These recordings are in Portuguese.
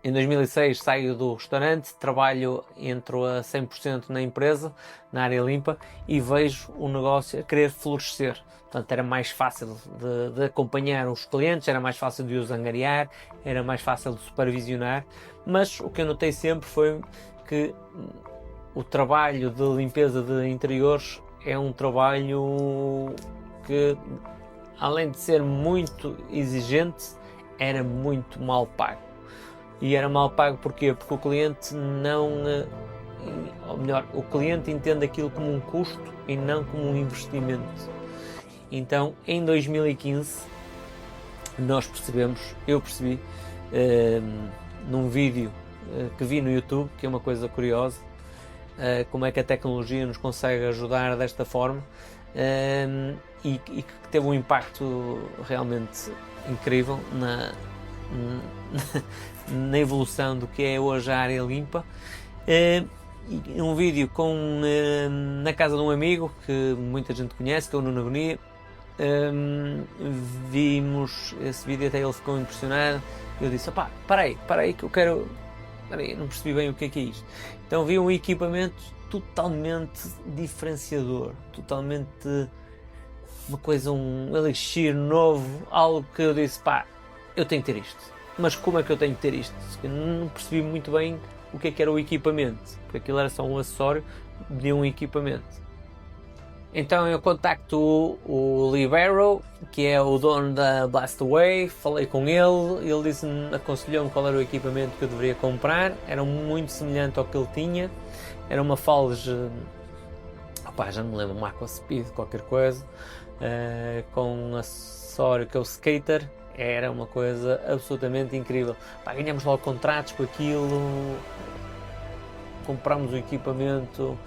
Em 2006 saio do restaurante, trabalho, entro a 100% na empresa, na área limpa, e vejo o negócio a querer florescer. Portanto, era mais fácil de acompanhar os clientes, era mais fácil de os angariar, era mais fácil de supervisionar, mas o que eu notei sempre foi que o trabalho de limpeza de interiores é um trabalho que, além de ser muito exigente, era muito mal pago. E era mal pago porquê? Porque o cliente não, ou melhor, o cliente entende aquilo como um custo e não como um investimento. Então, em 2015, eu percebi, num vídeo que vi no YouTube, que é uma coisa curiosa, como é que a tecnologia nos consegue ajudar desta forma, e que teve um impacto realmente incrível na evolução do que é hoje a área limpa. Um vídeo na casa de um amigo que muita gente conhece, que é o Nuno Agonia. Vimos esse vídeo, até ele ficou impressionado. Eu disse: opá, para aí que eu quero. Não percebi bem o que é isto. Então vi um equipamento totalmente diferenciador, totalmente uma coisa, um elixir novo, algo que eu disse: pá, eu tenho que ter isto. Mas como é que eu tenho que ter isto? Eu não percebi muito bem o que é que era o equipamento, porque aquilo era só um acessório de um equipamento. Então eu contacto o Libero, que é o dono da Blastaway, falei com ele disse-me, aconselhou-me qual era o equipamento que eu deveria comprar, era muito semelhante ao que ele tinha, era uma Falge, já não me lembro, uma Aqua Speed, qualquer coisa, com um acessório que é o Skater. Era uma coisa absolutamente incrível. Ganhamos logo contratos com aquilo, compramos o equipamento,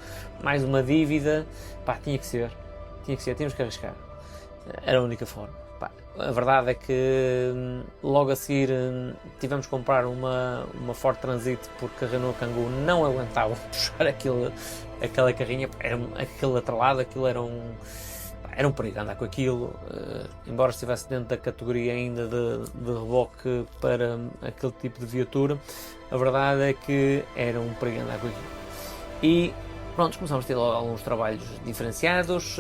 mais uma dívida. Tinha que ser, tínhamos que arriscar. Era a única forma. A verdade é que logo a seguir tivemos que comprar uma Ford Transit, porque a Renault Kangoo não aguentava puxar aquela carrinha, aquele atrelado, aquilo era um perigo andar com aquilo, embora estivesse dentro da categoria ainda de reboque para aquele tipo de viatura. A verdade é que era um perigo andar com aquilo. E pronto, começamos a ter alguns trabalhos diferenciados.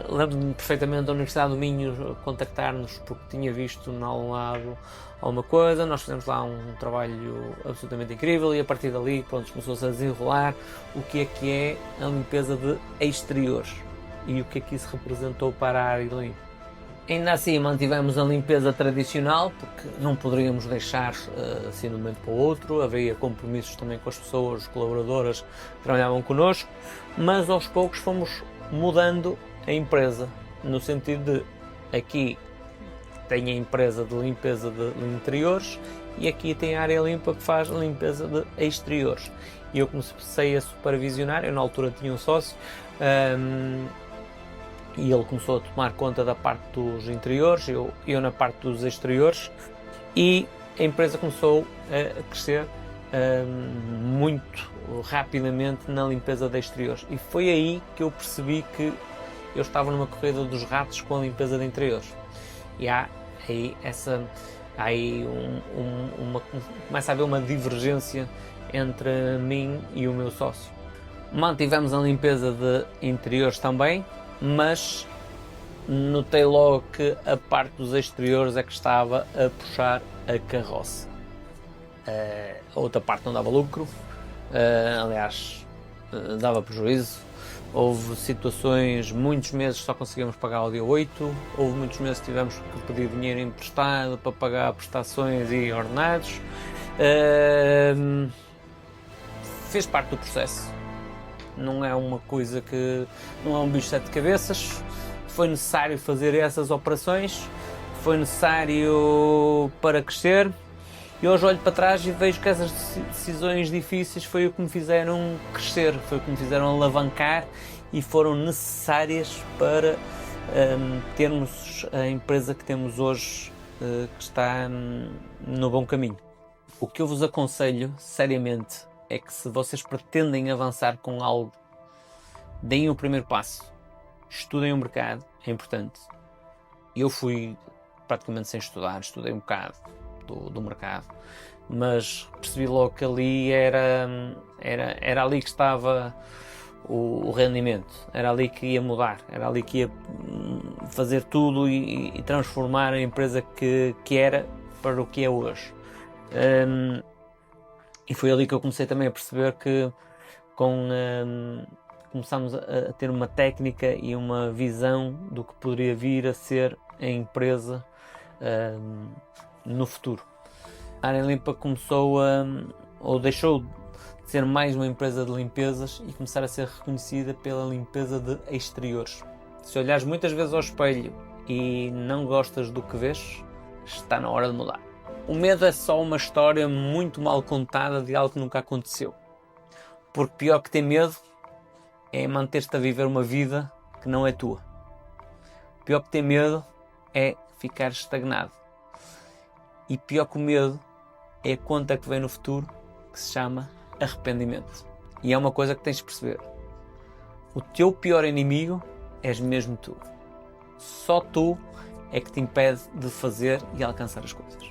Lembro-me perfeitamente da Universidade do Minho contactar-nos porque tinha visto em algum lado alguma coisa. Nós fizemos lá um trabalho absolutamente incrível e a partir dali, pronto, começou-se a desenrolar o que é a limpeza de exteriores e o que é que isso representou para a área limpa. Ainda assim mantivemos a limpeza tradicional, porque não poderíamos deixar assim de um momento para o outro, havia compromissos também com as pessoas, colaboradoras que trabalhavam connosco, mas aos poucos fomos mudando a empresa, no sentido de aqui tem a empresa de limpeza de interiores e aqui tem a área limpa que faz a limpeza de exteriores. E eu comecei a supervisionar, eu na altura tinha um sócio, e ele começou a tomar conta da parte dos interiores, eu na parte dos exteriores, e a empresa começou a crescer muito rapidamente na limpeza de exteriores. E foi aí que eu percebi que eu estava numa corrida dos ratos com a limpeza de interiores. E começa a haver uma divergência entre mim e o meu sócio. Mantivemos a limpeza de interiores também, mas notei logo que a parte dos exteriores é que estava a puxar a carroça. A outra parte não dava lucro, aliás, dava prejuízo. Houve situações, muitos meses só conseguimos pagar o dia 8, houve muitos meses que tivemos que pedir dinheiro emprestado para pagar prestações e ordenados. Fez parte do processo. Não é uma coisa não é um bicho de 7 cabeças. Foi necessário fazer essas operações, foi necessário para crescer, e hoje olho para trás e vejo que essas decisões difíceis foi o que me fizeram crescer, foi o que me fizeram alavancar e foram necessárias para termos a empresa que temos hoje, que está no bom caminho. O que eu vos aconselho seriamente é que, se vocês pretendem avançar com algo, deem o primeiro passo, estudem o mercado, é importante. Eu fui praticamente sem estudar, estudei um bocado do mercado, mas percebi logo que ali era ali que estava o rendimento, era ali que ia mudar, era ali que ia fazer tudo e transformar a empresa que era para o que é hoje. E foi ali que eu comecei também a perceber que começámos a ter uma técnica e uma visão do que poderia vir a ser a empresa no futuro. A Área Limpa começou ou deixou de ser mais uma empresa de limpezas e começar a ser reconhecida pela limpeza de exteriores. Se olhares muitas vezes ao espelho e não gostas do que vês, está na hora de mudar. O medo é só uma história muito mal contada de algo que nunca aconteceu. Porque pior que ter medo é manter-te a viver uma vida que não é tua. Pior que ter medo é ficar estagnado. E pior que o medo é a conta que vem no futuro, que se chama arrependimento. E é uma coisa que tens de perceber. O teu pior inimigo és mesmo tu. Só tu é que te impede de fazer e alcançar as coisas.